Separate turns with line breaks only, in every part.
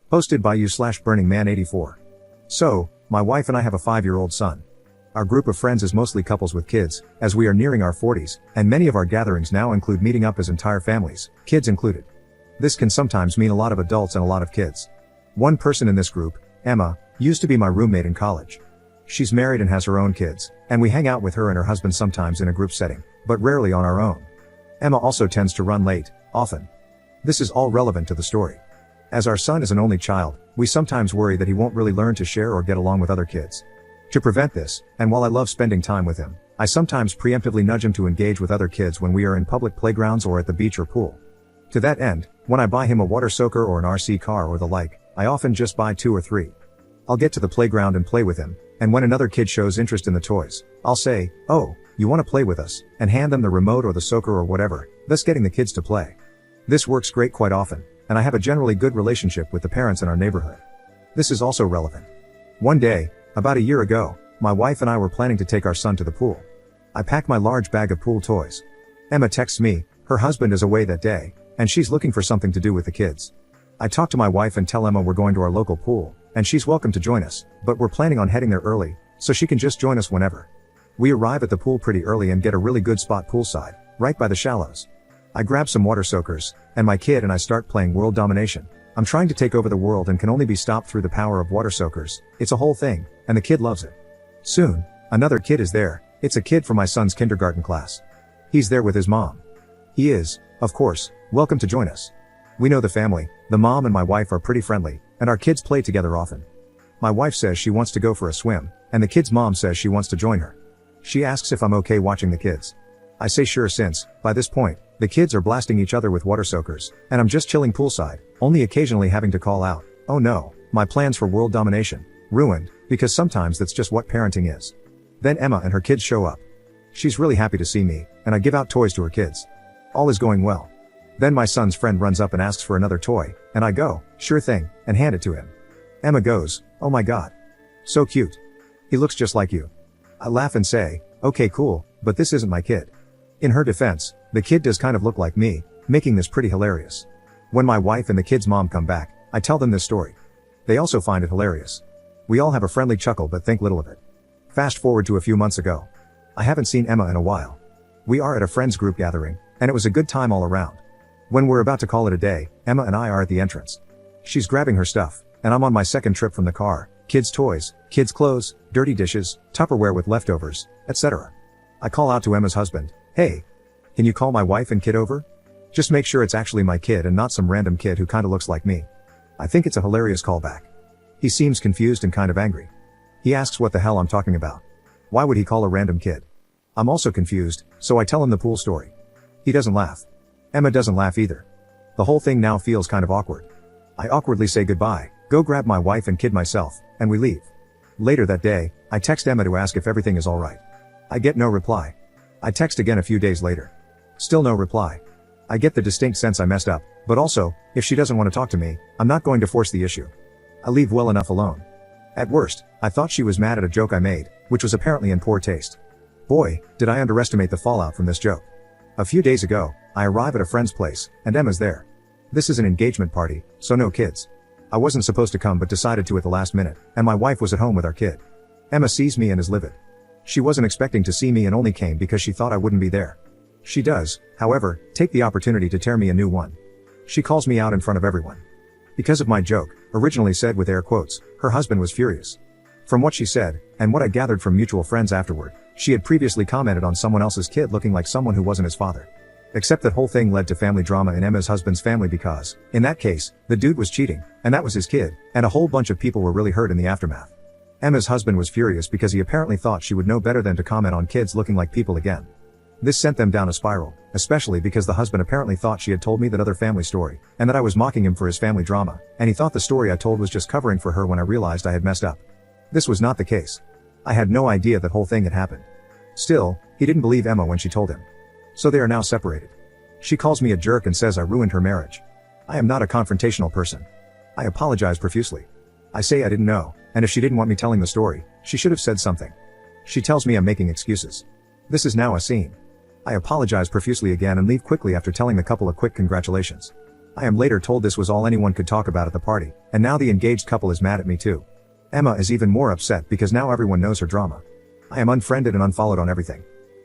Posted by you/BurningMan84. So, my wife and I have a 5-year-old son. Our group of friends is mostly couples with kids, as we are nearing our 40s, and many of our gatherings now include meeting up as entire families, kids included. This can sometimes mean a lot of adults and a lot of kids. One person in this group, Emma, used to be my roommate in college. She's married and has her own kids, and we hang out with her and her husband sometimes in a group setting, but rarely on our own. Emma also tends to run late, often. This is all relevant to the story. As our son is an only child, we sometimes worry that he won't really learn to share or get along with other kids. To prevent this, and while I love spending time with him, I sometimes preemptively nudge him to engage with other kids when we are in public playgrounds or at the beach or pool. To that end, when I buy him a water soaker or an RC car or the like, I often just buy 2 or 3. I'll get to the playground and play with him, and when another kid shows interest in the toys, I'll say, "Oh, you want to play with us?" and hand them the remote or the soaker or whatever, thus getting the kids to play. This works great quite often, and I have a generally good relationship with the parents in our neighborhood. This is also relevant. One day, about a year ago, my wife and I were planning to take our son to the pool. I packed my large bag of pool toys. Emma texts me, her husband is away that day, and she's looking for something to do with the kids. I talk to my wife and tell Emma we're going to our local pool, and she's welcome to join us, but we're planning on heading there early, so she can just join us whenever. We arrive at the pool pretty early and get a really good spot poolside, right by the shallows. I grab some water soakers, and my kid and I start playing World Domination. I'm trying to take over the world and can only be stopped through the power of water soakers. It's a whole thing, and the kid loves it. Soon, another kid is there. It's a kid from my son's kindergarten class. He's there with his mom. He is, of course, welcome to join us. We know the family, the mom and my wife are pretty friendly, and our kids play together often. My wife says she wants to go for a swim, and the kid's mom says she wants to join her. She asks if I'm okay watching the kids. I say sure since, by this point, the kids are blasting each other with water soakers, and I'm just chilling poolside, only occasionally having to call out, "Oh no, my plans for world domination, ruined," because sometimes that's just what parenting is. Then Emma and her kids show up. She's really happy to see me, and I give out toys to her kids. All is going well. Then my son's friend runs up and asks for another toy, and I go, "Sure thing," and hand it to him. Emma goes, "Oh my god. So cute. He looks just like you." I laugh and say, "Okay cool, but this isn't my kid." In her defense, the kid does kind of look like me, making this pretty hilarious. When my wife and the kid's mom come back, I tell them this story. They also find it hilarious. We all have a friendly chuckle but think little of it. Fast forward to a few months ago. I haven't seen Emma in a while. We are at a friend's group gathering, and it was a good time all around. When we're about to call it a day, Emma and I are at the entrance. She's grabbing her stuff, and I'm on my second trip from the car, kids' toys, kids' clothes, dirty dishes, Tupperware with leftovers, etc. I call out to Emma's husband, "Hey, can you call my wife and kid over? Just make sure it's actually my kid and not some random kid who kinda looks like me." I think it's a hilarious callback. He seems confused and kind of angry. He asks what the hell I'm talking about. Why would he call a random kid? I'm also confused, so I tell him the pool story. He doesn't laugh. Emma doesn't laugh either. The whole thing now feels kind of awkward. I awkwardly say goodbye, go grab my wife and kid myself, and we leave. Later that day, I text Emma to ask if everything is alright. I get no reply. I text again a few days later. Still no reply. I get the distinct sense I messed up, but also, if she doesn't want to talk to me, I'm not going to force the issue. I leave well enough alone. At worst, I thought she was mad at a joke I made, which was apparently in poor taste. Boy, did I underestimate the fallout from this joke. A few days ago, I arrive at a friend's place, and Emma's there. This is an engagement party, so no kids. I wasn't supposed to come but decided to at the last minute, and my wife was at home with our kid. Emma sees me and is livid. She wasn't expecting to see me and only came because she thought I wouldn't be there. She does, however, take the opportunity to tear me a new one. She calls me out in front of everyone. Because of my joke, originally said with air quotes, her husband was furious. From what she said, and what I gathered from mutual friends afterward, she had previously commented on someone else's kid looking like someone who wasn't his father. Except that whole thing led to family drama in Emma's husband's family because, in that case, the dude was cheating, and that was his kid, and a whole bunch of people were really hurt in the aftermath. Emma's husband was furious because he apparently thought she would know better than to comment on kids looking like people again. This sent them down a spiral, especially because the husband apparently thought she had told me that other family story, and that I was mocking him for his family drama, and he thought the story I told was just covering for her when I realized I had messed up. This was not the case. I had no idea that whole thing had happened. Still, he didn't believe Emma when she told him. So they are now separated. She calls me a jerk and says I ruined her marriage. I am not a confrontational person. I apologize profusely. I say I didn't know, and if she didn't want me telling the story, she should have said something. She tells me I'm making excuses. This is now a scene. I apologize profusely again and leave quickly after telling the couple a quick congratulations. I am later told this was all anyone could talk about at the party, and now the engaged couple is mad at me too. Emma is even more upset because now everyone knows her drama. I am unfriended and unfollowed on everything.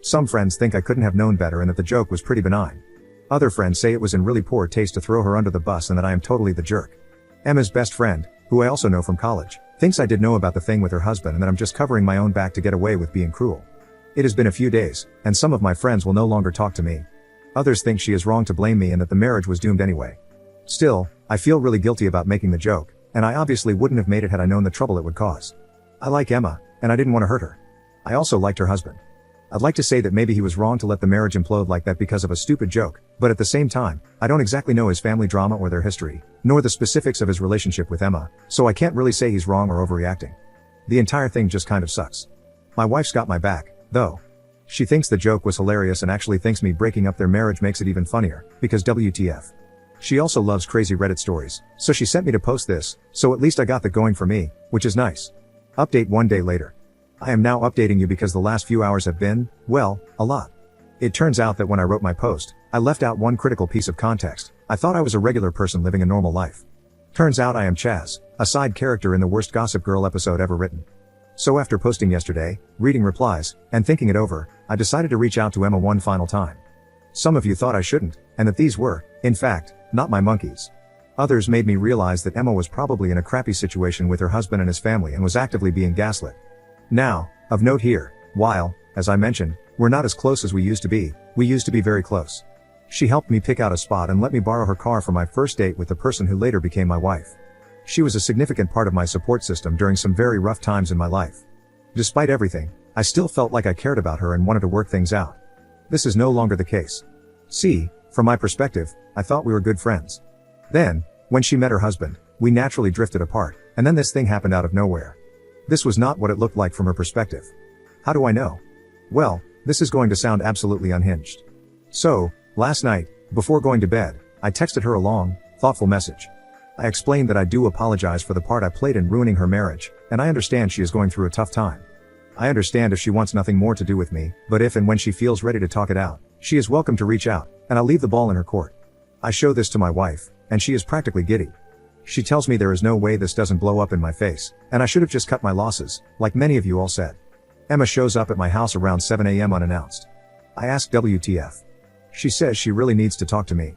Some friends think I couldn't have known better and that the joke was pretty benign. Other friends say it was in really poor taste to throw her under the bus and that I am totally the jerk. Emma's best friend, who I also know from college, thinks I did know about the thing with her husband and that I'm just covering my own back to get away with being cruel. It has been a few days, and some of my friends will no longer talk to me. Others think she is wrong to blame me and that the marriage was doomed anyway. Still, I feel really guilty about making the joke, and I obviously wouldn't have made it had I known the trouble it would cause. I like Emma, and I didn't want to hurt her. I also liked her husband. I'd like to say that maybe he was wrong to let the marriage implode like that because of a stupid joke, but at the same time, I don't exactly know his family drama or their history, nor the specifics of his relationship with Emma, so I can't really say he's wrong or overreacting. The entire thing just kind of sucks. My wife's got my back, though. She thinks the joke was hilarious and actually thinks me breaking up their marriage makes it even funnier, because WTF. She also loves crazy Reddit stories, so she sent me to post this, so at least I got that going for me, which is nice. Update 1 day later. I am now updating you because the last few hours have been, well, a lot. It turns out that when I wrote my post, I left out one critical piece of context. I thought I was a regular person living a normal life. Turns out I am Chaz, a side character in the worst Gossip Girl episode ever written. So after posting yesterday, reading replies, and thinking it over, I decided to reach out to Emma one final time. Some of you thought I shouldn't, and that these were, in fact, not my monkeys. Others made me realize that Emma was probably in a crappy situation with her husband and his family and was actively being gaslit. Now, of note here, while, as I mentioned, we're not as close as we used to be very close. She helped me pick out a spot and let me borrow her car for my first date with the person who later became my wife. She was a significant part of my support system during some very rough times in my life. Despite everything, I still felt like I cared about her and wanted to work things out. This is no longer the case. See, from my perspective, I thought we were good friends. Then, when she met her husband, we naturally drifted apart, and then this thing happened out of nowhere. This was not what it looked like from her perspective. How do I know? Well, this is going to sound absolutely unhinged. So, last night, before going to bed, I texted her a long, thoughtful message. I explained that I do apologize for the part I played in ruining her marriage, and I understand she is going through a tough time. I understand if she wants nothing more to do with me, but if and when she feels ready to talk it out, she is welcome to reach out, and I'll leave the ball in her court. I show this to my wife, and she is practically giddy. She tells me there is no way this doesn't blow up in my face, and I should have just cut my losses, like many of you all said. Emma shows up at my house around 7 a.m. unannounced. I ask WTF. She says she really needs to talk to me.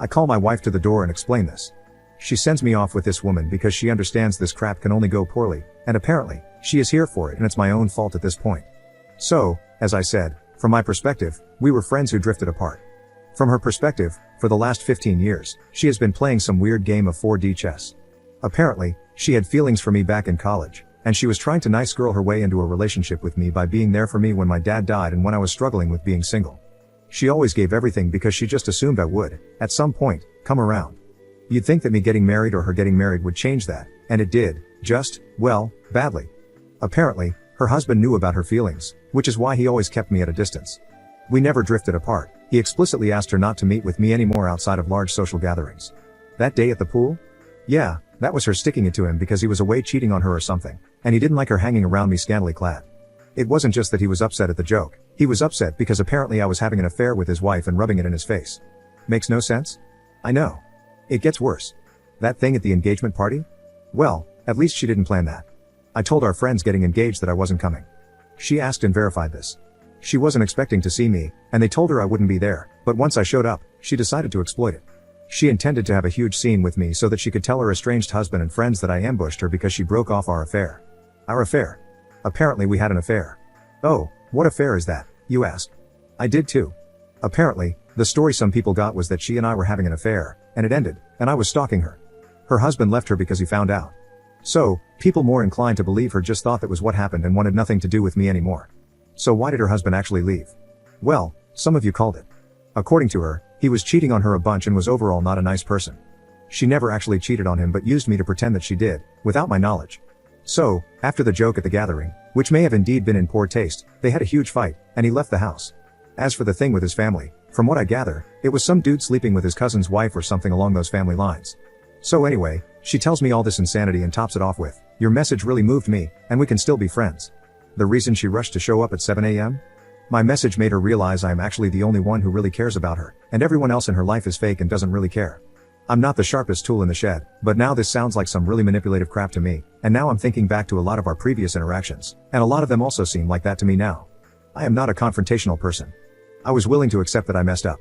I call my wife to the door and explain this. She sends me off with this woman because she understands this crap can only go poorly, and apparently, she is here for it and it's my own fault at this point. So, as I said, from my perspective, we were friends who drifted apart. From her perspective, for the last 15 years, she has been playing some weird game of 4D chess. Apparently, she had feelings for me back in college, and she was trying to nice girl her way into a relationship with me by being there for me when my dad died and when I was struggling with being single. She always gave everything because she just assumed I would, at some point, come around. You'd think that me getting married or her getting married would change that, and it did, just, well, badly. Apparently, her husband knew about her feelings, which is why he always kept me at a distance. We never drifted apart. He explicitly asked her not to meet with me anymore outside of large social gatherings. That day at the pool? Yeah, that was her sticking it to him because he was away cheating on her or something, and he didn't like her hanging around me scantily clad. It wasn't just that he was upset at the joke, he was upset because apparently I was having an affair with his wife and rubbing it in his face. Makes no sense? I know. It gets worse. That thing at the engagement party? Well, at least she didn't plan that. I told our friends getting engaged that I wasn't coming. She asked and verified this. She wasn't expecting to see me, and they told her I wouldn't be there, but once I showed up, she decided to exploit it. She intended to have a huge scene with me so that she could tell her estranged husband and friends that I ambushed her because she broke off our affair. Our affair. Apparently we had an affair. Oh, what affair is that, you ask? I did too. Apparently, the story some people got was that she and I were having an affair, and it ended, and I was stalking her. Her husband left her because he found out. So, people more inclined to believe her just thought that was what happened and wanted nothing to do with me anymore. So why did her husband actually leave? Well, some of you called it. According to her, he was cheating on her a bunch and was overall not a nice person. She never actually cheated on him but used me to pretend that she did, without my knowledge. So, after the joke at the gathering, which may have indeed been in poor taste, they had a huge fight, and he left the house. As for the thing with his family, from what I gather, it was some dude sleeping with his cousin's wife or something along those family lines. So anyway, she tells me all this insanity and tops it off with, "Your message really moved me, and we can still be friends." The reason she rushed to show up at 7 a.m.? My message made her realize I am actually the only one who really cares about her, and everyone else in her life is fake and doesn't really care. I'm not the sharpest tool in the shed, but now this sounds like some really manipulative crap to me, and now I'm thinking back to a lot of our previous interactions, and a lot of them also seem like that to me now. I am not a confrontational person. I was willing to accept that I messed up.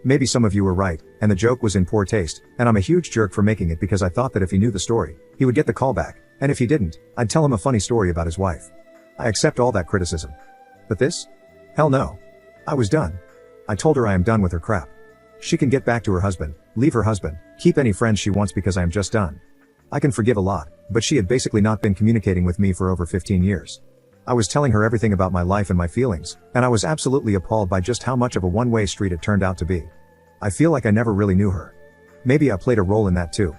Maybe some of you were right, and the joke was in poor taste, and I'm a huge jerk for making it because I thought that if he knew the story, he would get the call back, and if he didn't, I'd tell him a funny story about his wife. I accept all that criticism. But this? Hell no. I was done. I told her I am done with her crap. She can get back to her husband, leave her husband, keep any friends she wants because I am just done. I can forgive a lot, but she had basically not been communicating with me for over 15 years. I was telling her everything about my life and my feelings, and I was absolutely appalled by just how much of a one-way street it turned out to be. I feel like I never really knew her. Maybe I played a role in that too.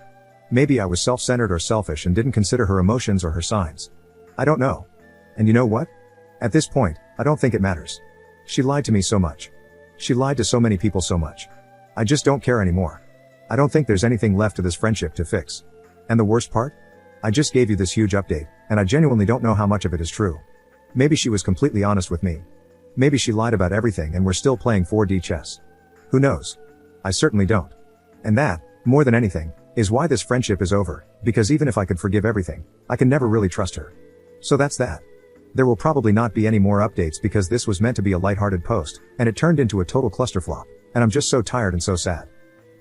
Maybe I was self-centered or selfish and didn't consider her emotions or her signs. I don't know. And you know what? At this point, I don't think it matters. She lied to me so much. She lied to so many people so much. I just don't care anymore. I don't think there's anything left to this friendship to fix. And the worst part? I just gave you this huge update, and I genuinely don't know how much of it is true. Maybe she was completely honest with me. Maybe she lied about everything and we're still playing 4D chess. Who knows? I certainly don't. And that, more than anything, is why this friendship is over, because even if I could forgive everything, I can never really trust her. So that's that. There will probably not be any more updates because this was meant to be a lighthearted post, and it turned into a total clusterflop, and I'm just so tired and so sad.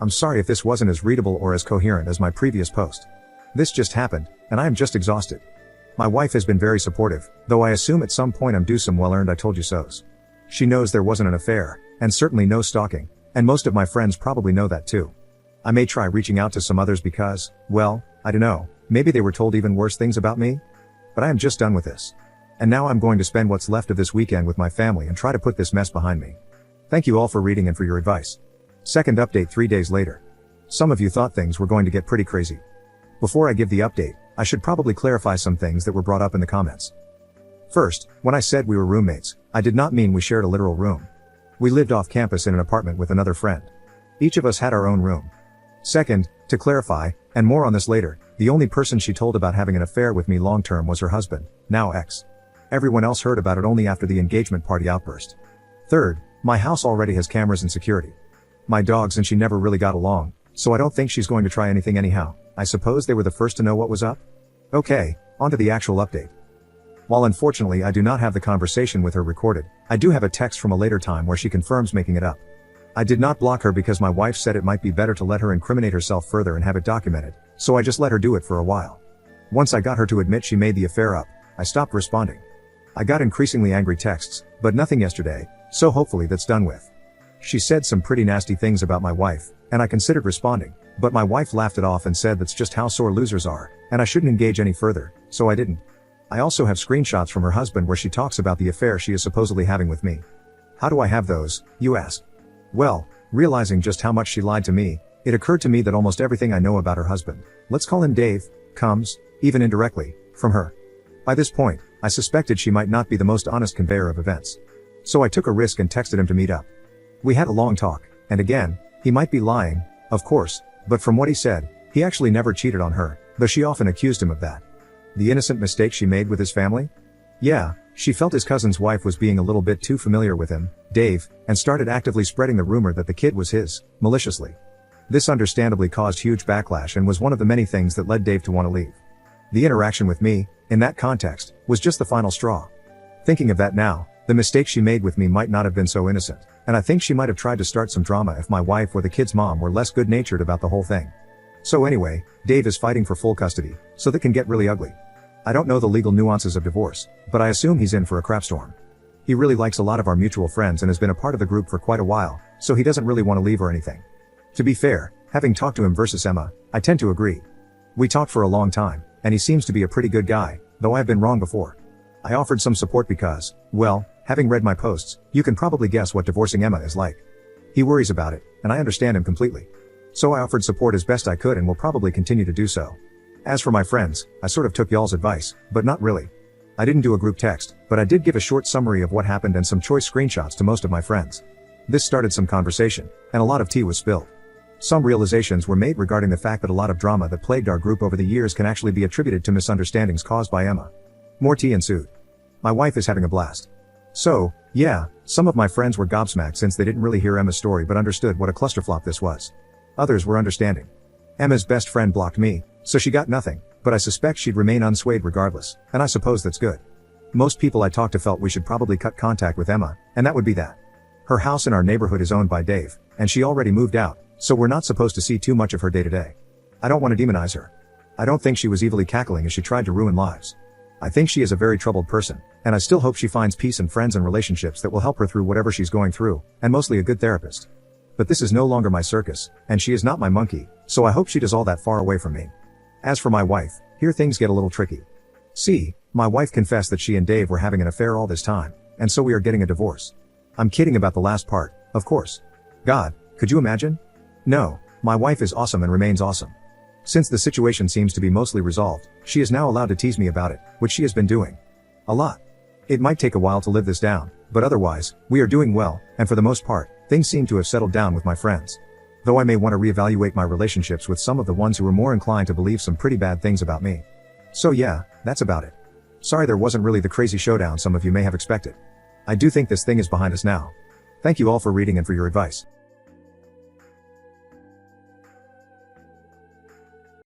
I'm sorry if this wasn't as readable or as coherent as my previous post. This just happened, and I am just exhausted. My wife has been very supportive, though I assume at some point I'm due some well-earned I told you so's. She knows there wasn't an affair, and certainly no stalking, and most of my friends probably know that too. I may try reaching out to some others because, well, I don't know, maybe they were told even worse things about me? But I am just done with this. And now I'm going to spend what's left of this weekend with my family and try to put this mess behind me. Thank you all for reading and for your advice. Second update 3 days later. Some of you thought things were going to get pretty crazy. Before I give the update, I should probably clarify some things that were brought up in the comments. First, when I said we were roommates, I did not mean we shared a literal room. We lived off campus in an apartment with another friend. Each of us had our own room. Second, to clarify, and more on this later, the only person she told about having an affair with me long-term was her husband, now ex. Everyone else heard about it only after the engagement party outburst. Third, my house already has cameras and security. My dogs and she never really got along, so I don't think she's going to try anything anyhow. I suppose they were the first to know what was up? Okay, on to the actual update. While unfortunately I do not have the conversation with her recorded, I do have a text from a later time where she confirms making it up. I did not block her because my wife said it might be better to let her incriminate herself further and have it documented, so I just let her do it for a while. Once I got her to admit she made the affair up, I stopped responding. I got increasingly angry texts, but nothing yesterday, so hopefully that's done with. She said some pretty nasty things about my wife, and I considered responding, but my wife laughed it off and said that's just how sore losers are, and I shouldn't engage any further, so I didn't. I also have screenshots from her husband where she talks about the affair she is supposedly having with me. How do I have those, you ask? Well, realizing just how much she lied to me, it occurred to me that almost everything I know about her husband, let's call him Dave, comes, even indirectly, from her. By this point, I suspected she might not be the most honest conveyor of events. So I took a risk and texted him to meet up. We had a long talk, and again, he might be lying, of course, but from what he said, he actually never cheated on her, though she often accused him of that. The innocent mistake she made with his family? Yeah, she felt his cousin's wife was being a little bit too familiar with him, Dave, and started actively spreading the rumor that the kid was his, maliciously. This understandably caused huge backlash and was one of the many things that led Dave to want to leave. The interaction with me, in that context, was just the final straw. Thinking of that now, the mistake she made with me might not have been so innocent, and I think she might have tried to start some drama if my wife or the kid's mom were less good-natured about the whole thing. So anyway, Dave is fighting for full custody, so that can get really ugly. I don't know the legal nuances of divorce, but I assume he's in for a crapstorm. He really likes a lot of our mutual friends and has been a part of the group for quite a while, so he doesn't really want to leave or anything. To be fair, having talked to him versus Emma, I tend to agree. We talked for a long time, and he seems to be a pretty good guy, though I've been wrong before. I offered some support because, well, having read my posts, you can probably guess what divorcing Emma is like. He worries about it, and I understand him completely. So I offered support as best I could and will probably continue to do so. As for my friends, I sort of took y'all's advice, but not really. I didn't do a group text, but I did give a short summary of what happened and some choice screenshots to most of my friends. This started some conversation, and a lot of tea was spilled. Some realizations were made regarding the fact that a lot of drama that plagued our group over the years can actually be attributed to misunderstandings caused by Emma. More tea ensued. My wife is having a blast. So, yeah, some of my friends were gobsmacked since they didn't really hear Emma's story but understood what a clusterflop this was. Others were understanding. Emma's best friend blocked me, so she got nothing, but I suspect she'd remain unswayed regardless, and I suppose that's good. Most people I talked to felt we should probably cut contact with Emma, and that would be that. Her house in our neighborhood is owned by Dave, and she already moved out, so we're not supposed to see too much of her day to day. I don't want to demonize her. I don't think she was evilly cackling as she tried to ruin lives. I think she is a very troubled person, and I still hope she finds peace in friends and relationships that will help her through whatever she's going through, and mostly a good therapist. But this is no longer my circus, and she is not my monkey, so I hope she does all that far away from me. As for my wife, here things get a little tricky. See, my wife confessed that she and Dave were having an affair all this time, and so we are getting a divorce. I'm kidding about the last part, of course. God, could you imagine? No, my wife is awesome and remains awesome. Since the situation seems to be mostly resolved, she is now allowed to tease me about it, which she has been doing. A lot. It might take a while to live this down, but otherwise, we are doing well, and for the most part, things seem to have settled down with my friends. Though I may want to reevaluate my relationships with some of the ones who are more inclined to believe some pretty bad things about me. So yeah, that's about it. Sorry there wasn't really the crazy showdown some of you may have expected. I do think this thing is behind us now. Thank you all for reading and for your advice.